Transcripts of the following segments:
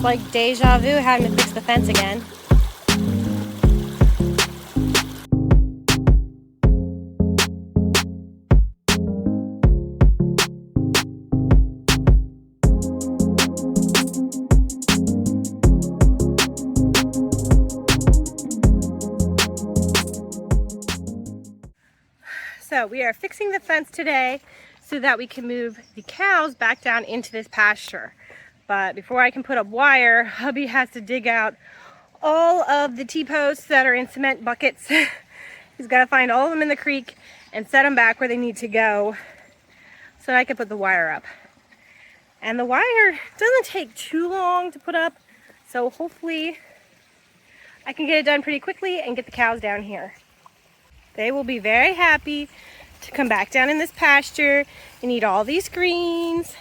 It's like deja vu having to fix the fence again. So we are fixing the fence today so that we can move the cows back down into this pasture. But before I can put up wire, hubby has to dig out all of the T-posts that are in cement buckets. He's got to find all of them in the creek and set them back where they need to go so I can put the wire up. And the wire doesn't take too long to put up, so hopefully I can get it done pretty quickly and get the cows down here. They will be very happy to come back down in this pasture and eat all these greens.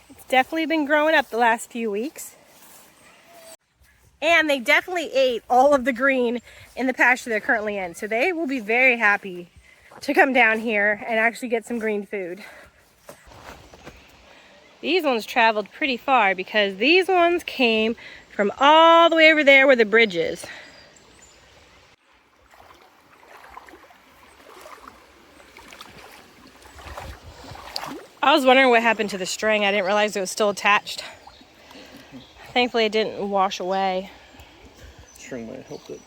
It's definitely been growing up the last few weeks. And they definitely ate all of the green in the pasture they're currently in. So they will be very happy to come down here and actually get some green food. These ones traveled pretty far because these ones came from all the way over there where the bridge is. I was wondering what happened to the string. I didn't realize it was still attached. Thankfully it didn't wash away. String might have helped it.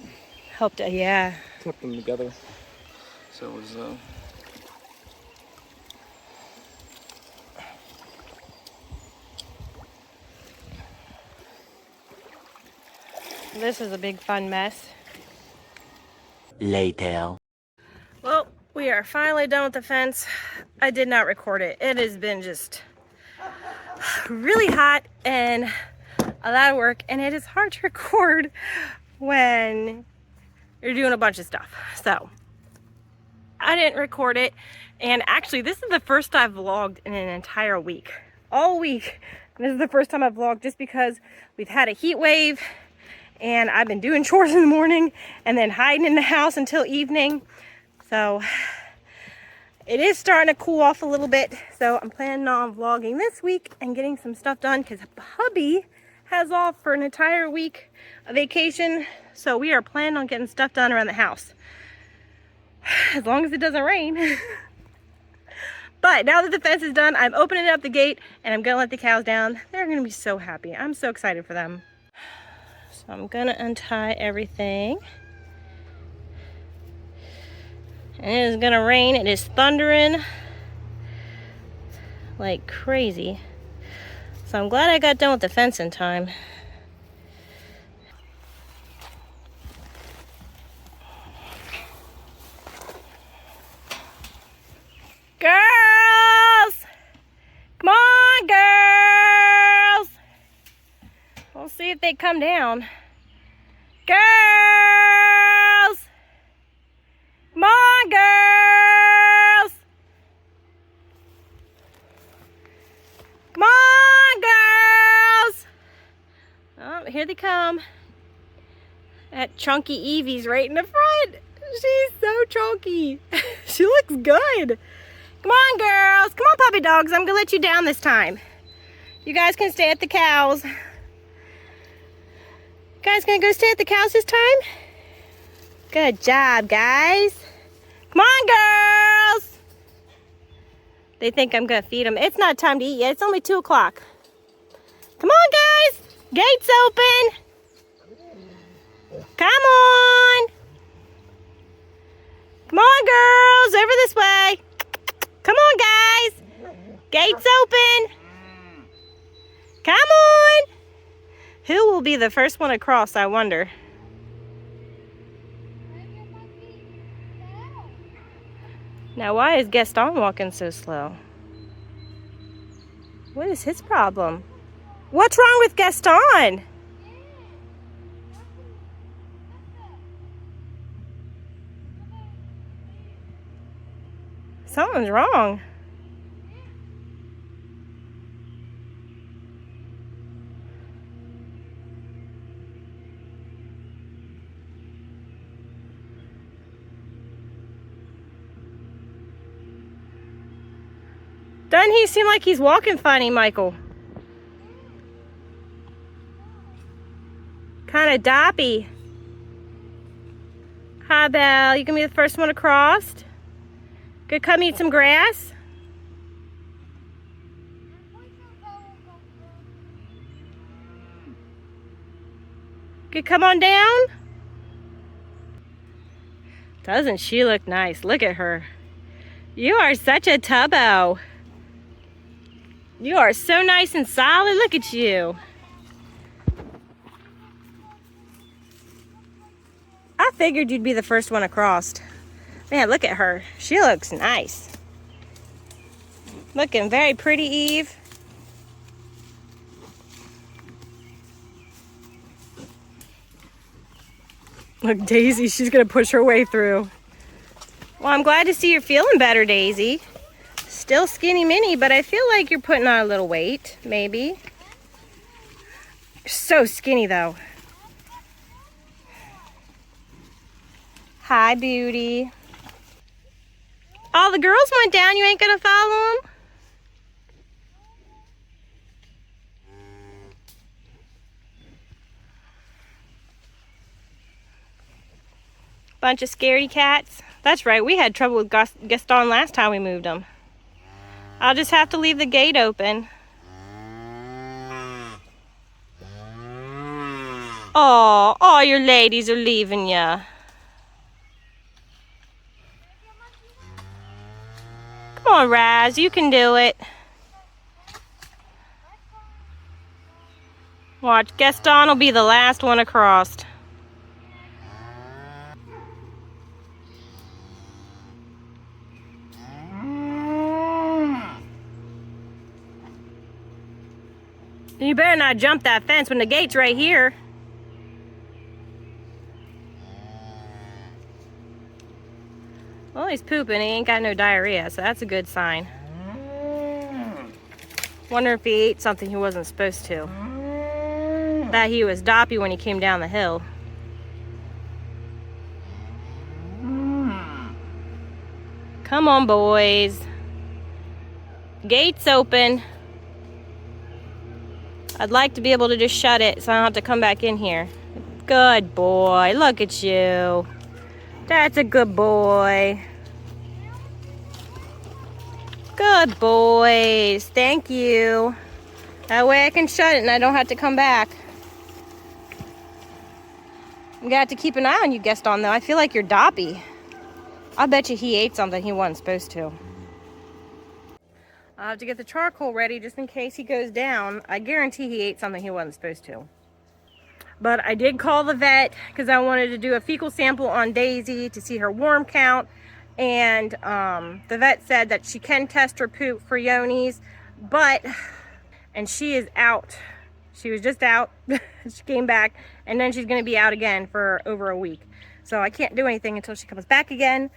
Helped it, yeah. Kept them together. So it was This is a big fun mess. Later. Well, we are finally done with the fence. I did not record it. It has been just really hot and a lot of work, and it is hard to record when you're doing a bunch of stuff. So I didn't record it, and actually this is the first I've vlogged in an entire week. All week. This is the first time I've vlogged just because we've had a heat wave and I've been doing chores in the morning and then hiding in the house until evening. So it is starting to cool off a little bit. So I'm planning on vlogging this week and getting some stuff done because hubby has off for an entire week of vacation. So we are planning on getting stuff done around the house. As long as it doesn't rain. But now that the fence is done, I'm opening up the gate and I'm gonna let the cows down. They're gonna be so happy. I'm so excited for them. So I'm gonna untie everything. And it is gonna rain. It is thundering like crazy. So I'm glad I got done with the fence in time. Girls! Come on, girls! We'll see if they come down. Girls! Come on, girls! Come on, girls! Oh, here they come. That chunky Evie's right in the front. She's so chunky. She looks good. Come on, girls. Come on, puppy dogs. I'm gonna let you down this time. You guys can stay at the cows. You guys gonna go stay at the cows this time? Good job, guys. Come on, girls. They think I'm gonna feed them. It's not time to eat yet. It's only 2 o'clock. Come on, guys. Gates open. Come on. Come on, girls. Over this way. Come on, guys. Gates open. Come on. Who will be the first one across, I wonder? Now, why is Gaston walking so slow? What is his problem? What's wrong with Gaston? Something's wrong. Doesn't he seem like he's walking funny, Michael? a doppy. Hi, Belle. You can be the first one across. Go come eat some grass. Good, come on down. Doesn't she look nice? Look at her. You are such a tubbo. You are so nice and solid. Look at you. I figured you'd be the first one across. Man, look at her. She looks nice. Looking very pretty, Eve. Look, Daisy, she's gonna push her way through. Well, I'm glad to see you're feeling better, Daisy. Still skinny mini, but I feel like you're putting on a little weight, maybe. You're so skinny, though. Hi, beauty. All the girls went down. You ain't gonna follow them? Bunch of scaredy cats. That's right, we had trouble with Gaston last time we moved him. I'll just have to leave the gate open. Oh, all your ladies are leaving ya. Come on, Raz, you can do it. Watch, Gaston will be the last one across. You better not jump that fence when the gate's right here. Well, he's pooping. He ain't got no diarrhea, so that's a good sign. Wonder if he ate something he wasn't supposed to. That he was doppy when he came down the hill. Come on, boys. Gate's open. I'd like to be able to just shut it so I don't have to come back in here. Good boy. Look at you. That's a good boy. Good boys. Thank you. That way I can shut it and I don't have to come back. I'm gonna have to keep an eye on you, Gaston, though. I feel like you're doppy. I bet you he ate something he wasn't supposed to. I'll have to get the charcoal ready just in case he goes down. I guarantee he ate something he wasn't supposed to. But I did call the vet because I wanted to do a fecal sample on Daisy to see her worm count. And the vet said that she can test her poop for Yonis, and she is out. She was just out. She came back, and then she's going to be out again for over a week. So I can't do anything until she comes back again.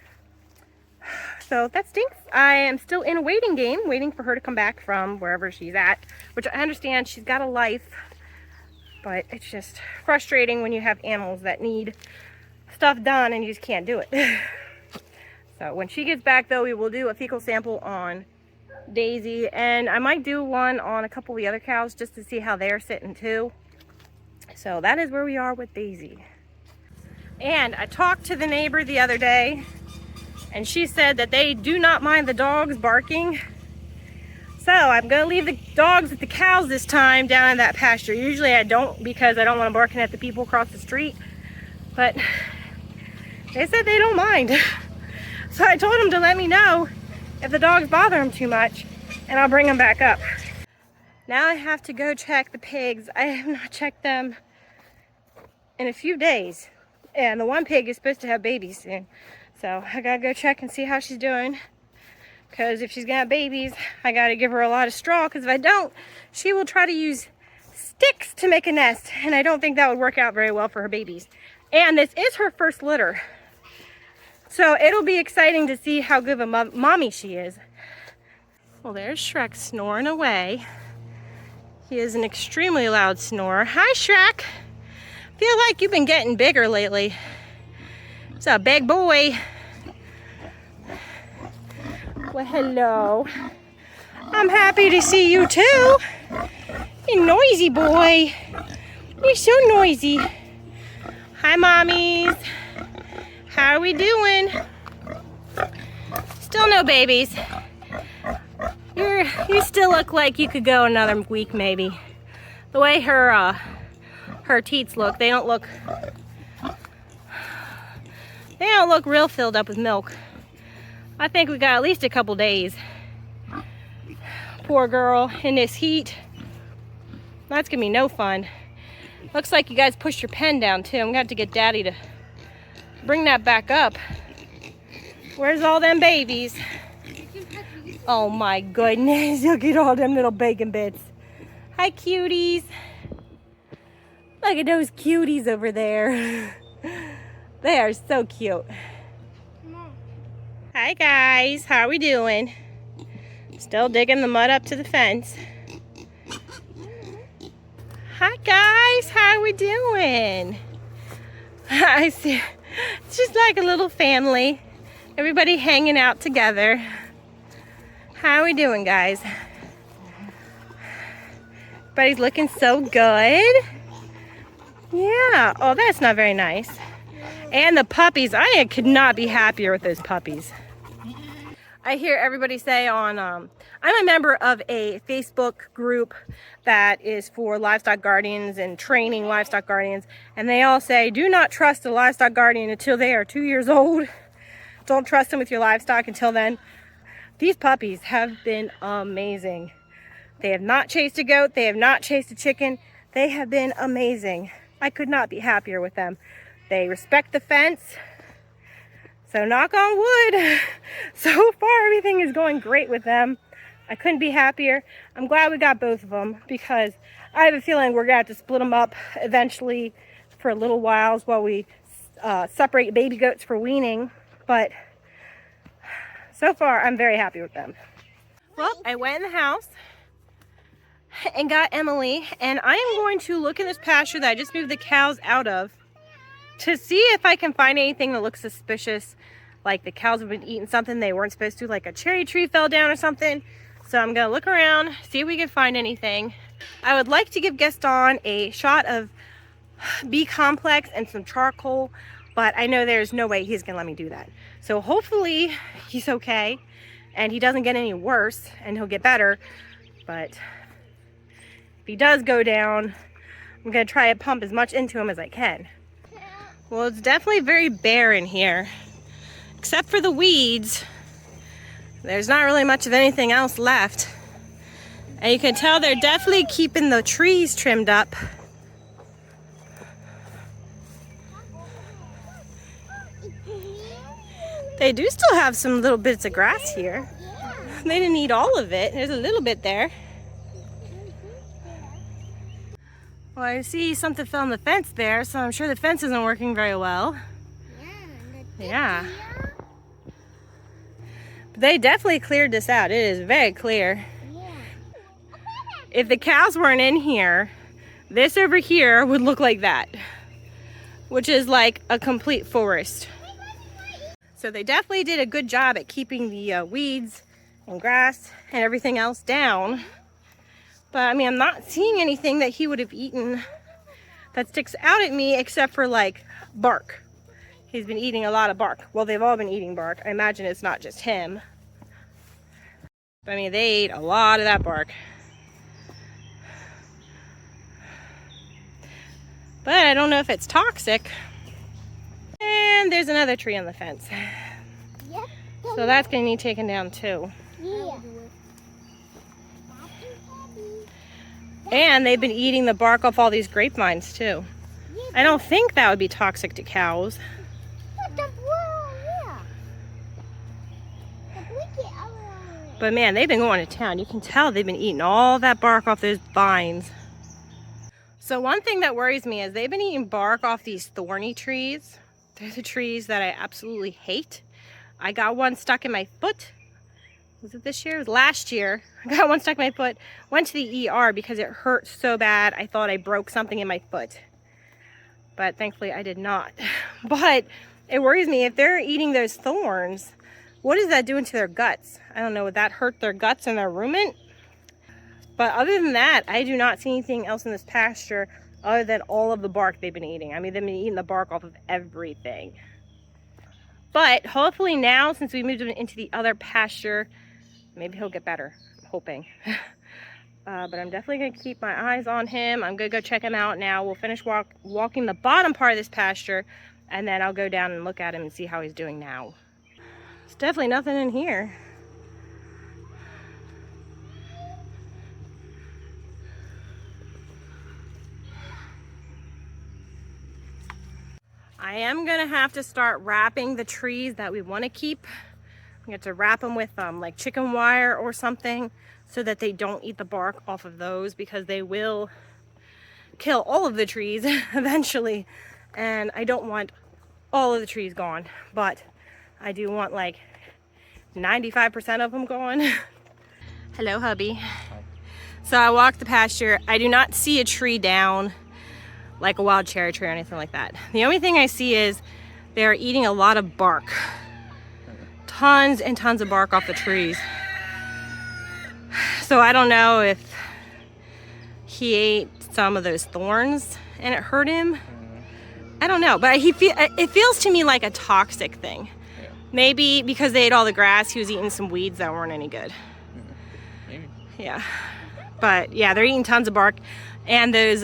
So that stinks. I am still in a waiting game, waiting for her to come back from wherever she's at, which I understand she's got a life, but it's just frustrating when you have animals that need stuff done and you just can't do it. So when she gets back, though, we will do a fecal sample on Daisy, and I might do one on a couple of the other cows just to see how they're sitting too. So that is where we are with Daisy. And I talked to the neighbor the other day, and she said that they do not mind the dogs barking. So I'm gonna leave the dogs with the cows this time down in that pasture. Usually I don't, because I don't want them barking at the people across the street, but they said they don't mind. So I told them to let me know if the dogs bother them too much, and I'll bring them back up. Now I have to go check the pigs. I have not checked them in a few days, and the one pig is supposed to have babies soon. So I gotta go check and see how she's doing, because if she's gonna have babies, I gotta give her a lot of straw, because if I don't, she will try to use sticks to make a nest, and I don't think that would work out very well for her babies. And this is her first litter, so it'll be exciting to see how good of a mommy she is. Well, there's Shrek snoring away. He is an extremely loud snorer. Hi, Shrek. Feel like you've been getting bigger lately. It's a big boy. Well, hello. I'm happy to see you too. You noisy boy. You're so noisy. Hi, mommies. How are we doing? Still no babies. You still look like you could go another week maybe. The way her teats look, they don't look real filled up with milk. I think we got at least a couple days. Poor girl in this heat. That's gonna be no fun. Looks like you guys pushed your pen down too. I'm gonna have to get Daddy to bring that back up. Where's all them babies? Oh my goodness, look at all them little bacon bits. Hi, cuties. Look at those cuties over there. They are so cute. Hi guys, how are we doing? Still digging the mud up to the fence. Hi guys, how are we doing? I see, it's just like a little family. Everybody hanging out together. How are we doing, guys? Everybody's looking so good. Yeah, oh, that's not very nice. And the puppies, I could not be happier with those puppies. I hear everybody say on, I'm a member of a Facebook group that is for livestock guardians and training livestock guardians. And they all say, do not trust a livestock guardian until they are 2 years old. Don't trust them with your livestock until then. These puppies have been amazing. They have not chased a goat. They have not chased a chicken. They have been amazing. I could not be happier with them. They respect the fence. So knock on wood. So far, everything is going great with them. I couldn't be happier. I'm glad we got both of them because I have a feeling we're gonna have to split them up eventually for a little while while we separate baby goats for weaning. But so far, I'm very happy with them. Well, I went in the house and got Emily, and I am going to look in this pasture that I just moved the cows out of to see if I can find anything that looks suspicious, like the cows have been eating something they weren't supposed to, like a cherry tree fell down or something. So I'm gonna look around, see if we can find anything. I would like to give Gaston a shot of B-complex and some charcoal, but I know there's no way he's gonna let me do that. So hopefully he's okay and he doesn't get any worse and he'll get better. But if he does go down, I'm gonna try to pump as much into him as I can. Well, it's definitely very bare in here. Except for the weeds, there's not really much of anything else left. And you can tell they're definitely keeping the trees trimmed up. They do still have some little bits of grass here. They didn't eat all of it. There's a little bit there. Well, I see something fell on the fence there, so I'm sure the fence isn't working very well. Yeah. But they definitely cleared this out. It is very clear. If the cows weren't in here, this over here would look like that, which is like a complete forest. So they definitely did a good job at keeping the weeds and grass and everything else down. But I mean, I'm not seeing anything that he would have eaten that sticks out at me except for like bark. He's been eating a lot of bark. Well, they've all been eating bark. I imagine it's not just him. But I mean, they ate a lot of that bark. But I don't know if it's toxic. And there's another tree on the fence. So that's gonna need taken down too. And they've been eating the bark off all these grapevines too. I don't think that would be toxic to cows. But man, they've been going to town. You can tell they've been eating all that bark off those vines. So one thing that worries me is they've been eating bark off these thorny trees. They're the trees that I absolutely hate. I got one stuck in my foot. Was it this year? It was last year. I got one stuck in my foot. Went to the ER because it hurt so bad. I thought I broke something in my foot. But thankfully I did not. But it worries me if they're eating those thorns, what is that doing to their guts? I don't know, would that hurt their guts and their rumen? But other than that, I do not see anything else in this pasture other than all of the bark they've been eating. I mean, they've been eating the bark off of everything. But hopefully now, since we moved him into the other pasture, maybe he'll get better. I'm hoping. But I'm definitely going to keep my eyes on him. I'm going to go check him out now. We'll finish walking the bottom part of this pasture, and then I'll go down and look at him and see how he's doing now. There's definitely nothing in here. I am going to have to start wrapping the trees that we want to keep. I'm going to have to wrap them with like chicken wire or something, so that they don't eat the bark off of those, because they will kill all of the trees eventually. And I don't want all of the trees gone, but I do want like 95% of them gone. Hello, hubby. So I walked the pasture. I do not see a tree down, like a wild cherry tree or anything like that. The only thing I see is they're eating a lot of bark. Tons and tons of bark off the trees. So I don't know if he ate some of those thorns and it hurt him. I don't know, but it feels to me like a toxic thing. Yeah. Maybe because they ate all the grass, he was eating some weeds that weren't any good. Maybe. Yeah, but yeah, they're eating tons of bark, and those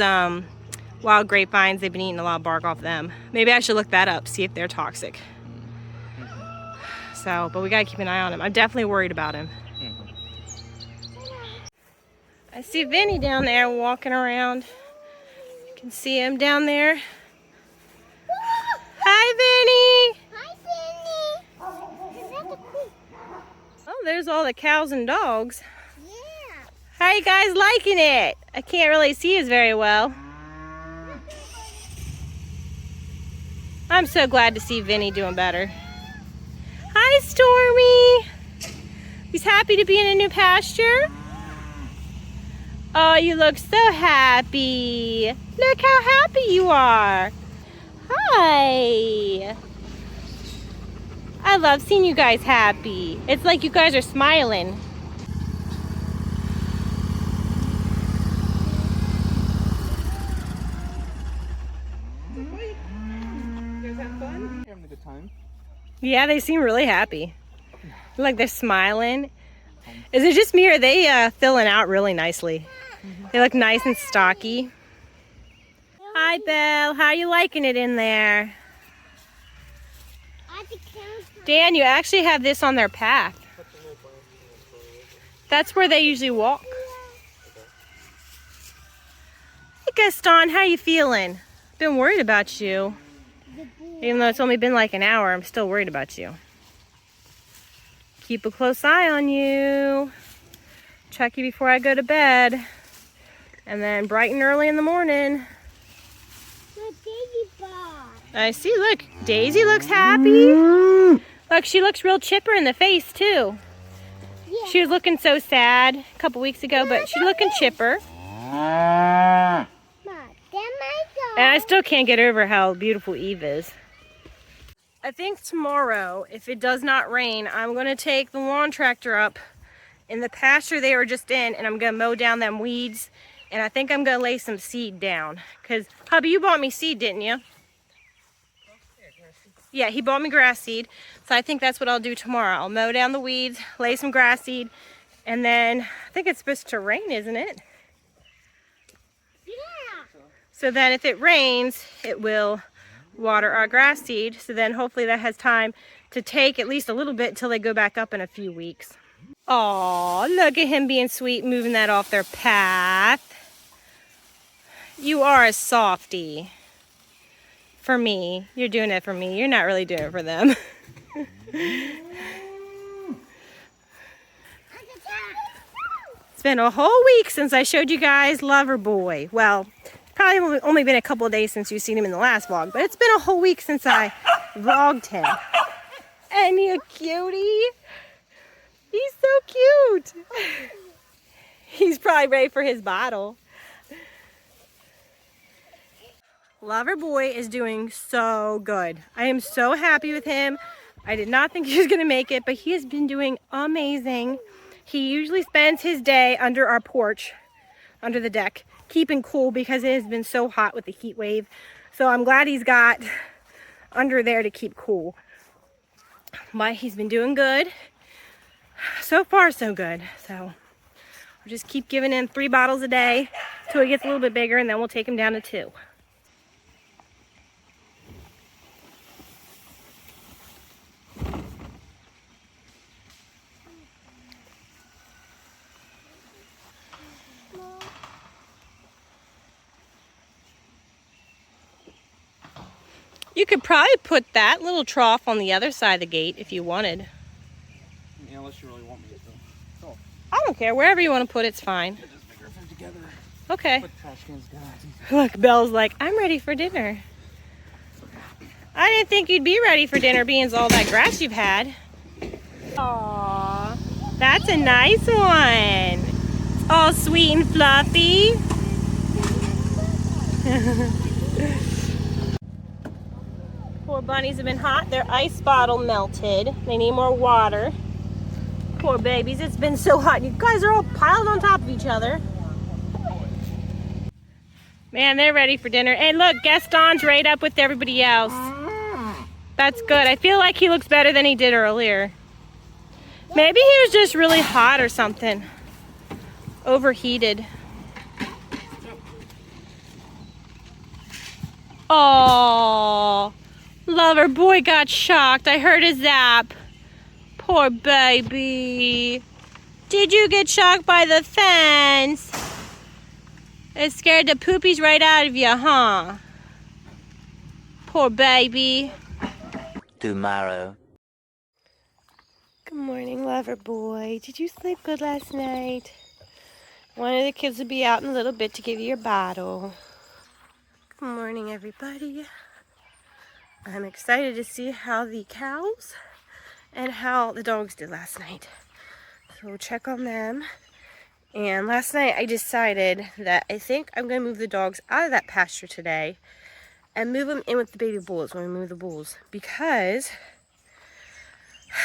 wild grapevines, they've been eating a lot of bark off them. Maybe I should look that up, see if they're toxic. So, but we gotta keep an eye on him. I'm definitely worried about him. I see Vinny down there walking around. You can see him down there. Hi, Vinny. Hi, Vinny. Oh, there's all the cows and dogs. Yeah. How you guys liking it? I can't really see us very well. I'm so glad to see Vinny doing better. Hi, Stormy. He's happy to be in a new pasture. Oh, you look so happy. Look how happy you are. Hi. I love seeing you guys happy. It's like you guys are smiling. You guys having fun? Having a good time? Yeah, they seem really happy. Like they're smiling. Is it just me, or are they filling out really nicely? They look nice and stocky. Hi, Belle. How are you liking it in there? Dan, you actually have this on their path. That's where they usually walk. Hey, Gaston, how you feeling? Been worried about you. Even though it's only been like an hour, I'm still worried about you. Keep a close eye on you. Check you before I go to bed. And then bright and early in the morning. I see, look, Daisy looks happy. Look, she looks real chipper in the face too. Yeah. She was looking so sad a couple weeks ago, but she's looking chipper. And I still can't get over how beautiful Eve is. I think tomorrow, if it does not rain, I'm going to take the lawn tractor up in the pasture they were just in, and I'm going to mow down them weeds. And I think I'm going to lay some seed down. Because, hubby, you bought me seed, didn't you? Yeah, he bought me grass seed. So I think that's what I'll do tomorrow. I'll mow down the weeds, lay some grass seed, and then I think it's supposed to rain, isn't it? Yeah. So then if it rains, it will water our grass seed. So then hopefully that has time to take at least a little bit until they go back up in a few weeks. Aw, look at him being sweet, moving that off their path. You are a softie. For me. You're doing it for me. You're not really doing it for them. It's been a whole week since I showed you guys Loverboy. Well, probably only been a couple of days since you've seen him in the last vlog, but it's been a whole week since I vlogged him. And you cutie. He's so cute. He's probably ready for his bottle. Loverboy is doing so good. I am so happy with him. I did not think he was going to make it, but he has been doing amazing. He usually spends his day under our porch under the deck, keeping cool because it has been so hot with the heat wave. So I'm glad he's got under there to keep cool. But he's been doing good. So far, so good. So we'll just keep giving him 3 bottles a day till he gets a little bit bigger, and then we'll take him down to 2. You could probably put that little trough on the other side of the gate if you wanted. Yeah, unless you really want me to. So, I don't care. Wherever you want to put it's fine. just figure them together. Okay. Put trash cans down. Look, Belle's like, I'm ready for dinner. I didn't think you'd be ready for dinner, being all that grass you've had. Aww, that's a nice one. It's all sweet and fluffy. Poor bunnies have been hot. Their ice bottle melted. They need more water. Poor babies. It's been so hot. You guys are all piled on top of each other. Man, they're ready for dinner. And look, Gaston's right up with everybody else. That's good. I feel like he looks better than he did earlier. Maybe he was just really hot or something. Overheated. Oh, Lover boy got shocked. I heard a zap. Poor baby. Did you get shocked by the fence? It scared the poopies right out of you, huh? Poor baby. Tomorrow. Good morning, Lover boy. Did you sleep good last night? One of the kids will be out in a little bit to give you your bottle. Good morning, everybody. I'm excited to see how the cows and how the dogs did last night. So we'll check on them. And last night I decided that I think I'm going to move the dogs out of that pasture today and move them in with the baby bulls when we move the bulls. Because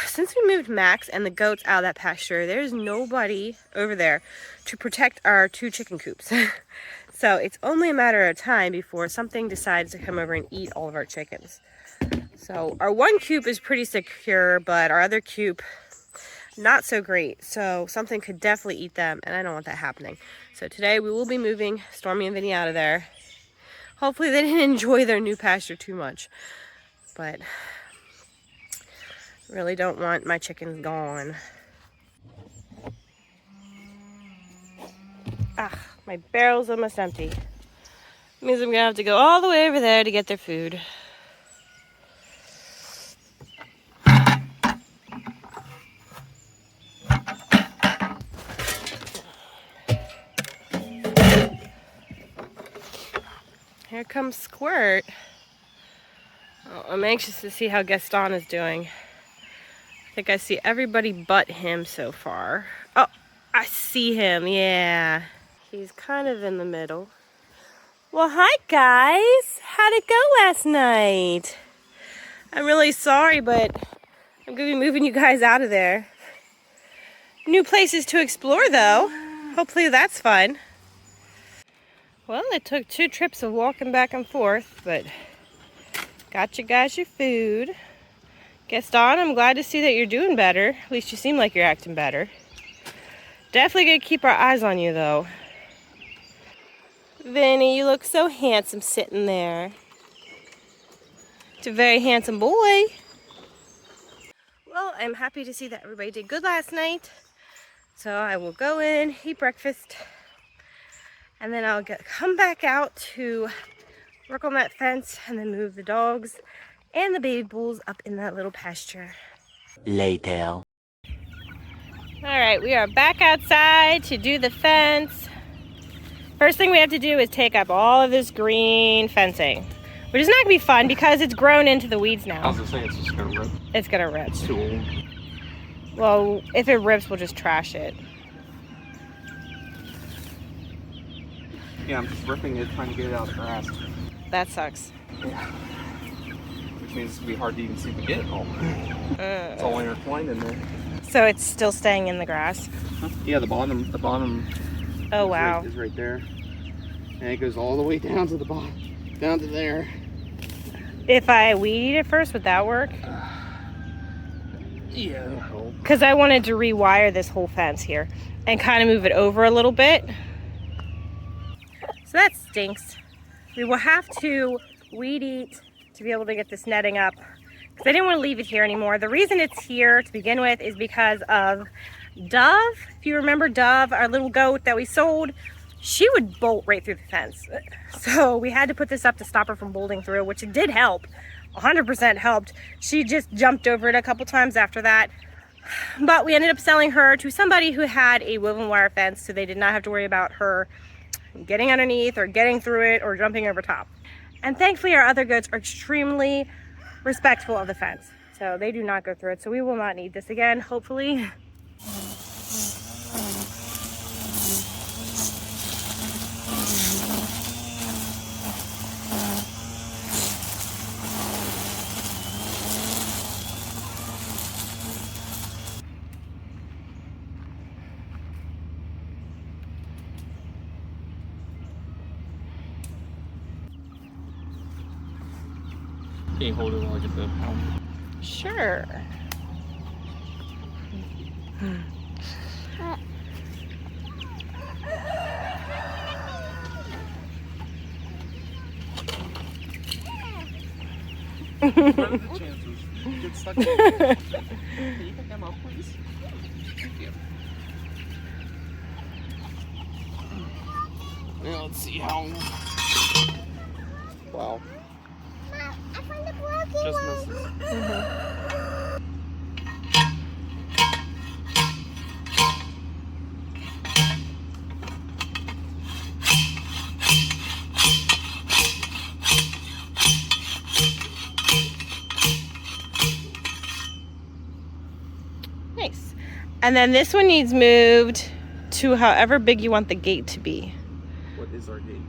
since we moved Max and the goats out of that pasture, there's nobody over there to protect our 2 chicken coops. So it's only a matter of time before something decides to come over and eat all of our chickens. So our 1 coop is pretty secure, but our other coop, not so great. So something could definitely eat them, and I don't want that happening. So today we will be moving Stormy and Vinny out of there. Hopefully they didn't enjoy their new pasture too much. But really don't want my chickens gone. Ah, my barrel's almost empty. Means I'm gonna have to go all the way over there to get their food. Here comes Squirt. Oh, I'm anxious to see how Gaston is doing. I think I see everybody but him so far. Oh, I see him, yeah. He's kind of in the middle. Well, hi guys. How'd it go last night? I'm really sorry, but I'm gonna be moving you guys out of there. New places to explore though. Hopefully that's fun. Well, it took 2 trips of walking back and forth, but got you guys your food. Gaston, I'm glad to see that you're doing better. At least you seem like you're acting better. Definitely gonna keep our eyes on you though. Vinny, you look so handsome sitting there. It's a very handsome boy. Well, I'm happy to see that everybody did good last night. So I will go in, eat breakfast, and then I'll come back out to work on that fence and then move the dogs and the baby bulls up in that little pasture. Later. All right, we are back outside to do the fence. First thing we have to do is take up all of this green fencing, which is not gonna be fun because it's grown into the weeds now. I was gonna say it's just gonna rip. It's gonna rip. It's too old. Well, if it rips, we'll just trash it. Yeah, I'm just ripping it, trying to get it out of the grass. That sucks. Yeah. Which means it's gonna be hard to even see if we get it all. It's all intertwined in there. So it's still staying in the grass. Yeah, the bottom Oh, wow. Is right there. And it goes all the way down to the bottom, down to there. If I weed eat it first, would that work? Yeah. Because I wanted to rewire this whole fence here and kind of move it over a little bit. So that stinks. We will have to weed eat to be able to get this netting up because I didn't want to leave it here anymore. The reason it's here to begin with is because of Dove. If you remember Dove, our little goat that we sold, she would bolt right through the fence. So we had to put this up to stop her from bolting through, which it did help. 100% helped. She just jumped over it a couple times after that. But we ended up selling her to somebody who had a woven wire fence, so they did not have to worry about her getting underneath or getting through it or jumping over top. And thankfully our other goats are extremely respectful of the fence, so they do not go through it. So we will not need this again, hopefully. Can you hold it while I get the pound? Sure. What are the chances? Get stuck in it. Can you pick them up, please? Thank you. Now let's see how. Wow. Mom, I found the broken Just one. misses. Nice. And then this one needs moved to however big you want the gate to be. What is our gate?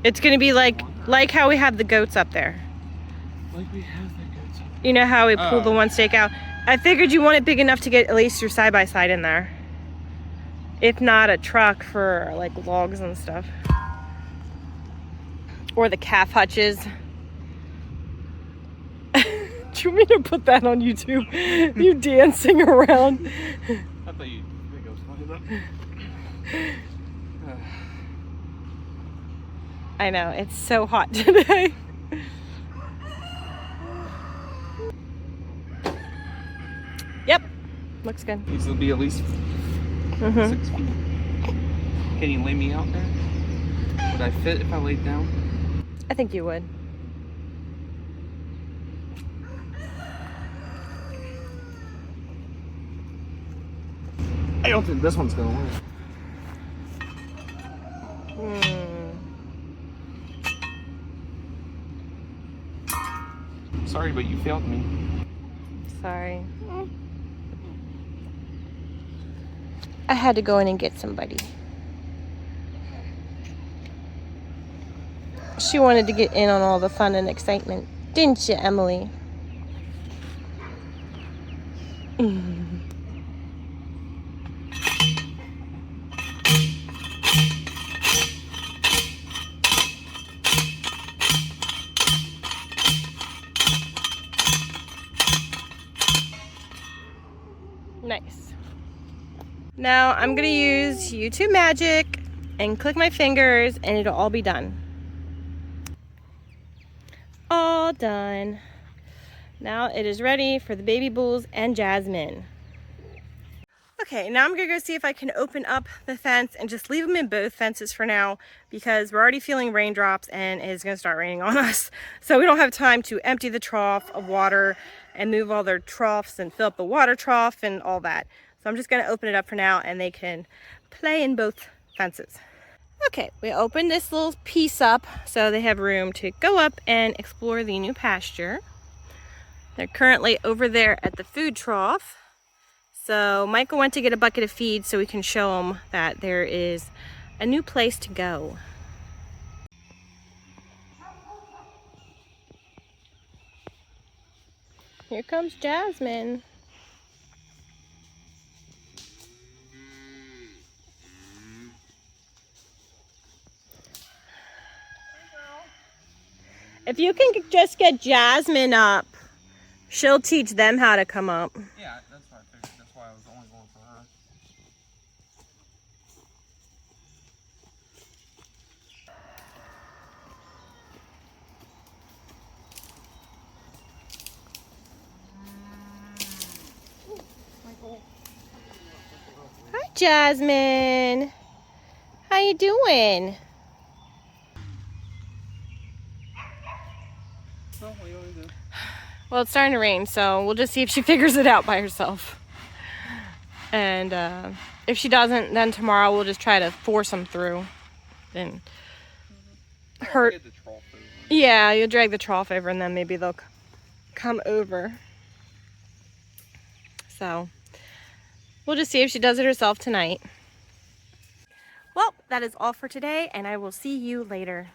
It's going to be like how we have the goats up there. Like we have the goats. You know how we pull the one stake out? I figured you want it big enough to get at least your side-by-side in there. If not a truck for like logs and stuff. Or the calf hutches. Do you want me to put that on YouTube? You dancing around. I thought you think I was funny though. I know, it's so hot today. Yep, looks good. These will be at least 6 feet. Can you lay me out there? Would I fit if I laid down? I think you would. I don't think this one's gonna work. Sorry, but you failed me. Sorry. I had to go in and get somebody. She wanted to get in on all the fun and excitement. Didn't you, Emily? Nice. Now I'm gonna use YouTube Magic and click my fingers and it'll all be done. All done. Now it is ready for the baby bulls and Jasmine. Okay, now I'm gonna go see if I can open up the fence and just leave them in both fences for now because we're already feeling raindrops and it's gonna start raining on us. So we don't have time to empty the trough of water and move all their troughs and fill up the water trough and all that. So I'm just gonna open it up for now and they can play in both fences. Okay, we opened this little piece up so they have room to go up and explore the new pasture. They're currently over there at the food trough. So Michael went to get a bucket of feed so we can show them that there is a new place to go. Here comes Jasmine. If you can just get Jasmine up, she'll teach them how to come up. Yeah, that's what I figured. That's why I was only going for her. Hi, Jasmine. How you doing? So, what do you want to do? Well, it's starting to rain, so we'll just see if she figures it out by herself. And if she doesn't, then tomorrow we'll just try to force them through. And her, Get the trough over. yeah, you'll drag the trough over, and then maybe they'll come over. So we'll just see if she does it herself tonight. Well, that is all for today, and I will see you later.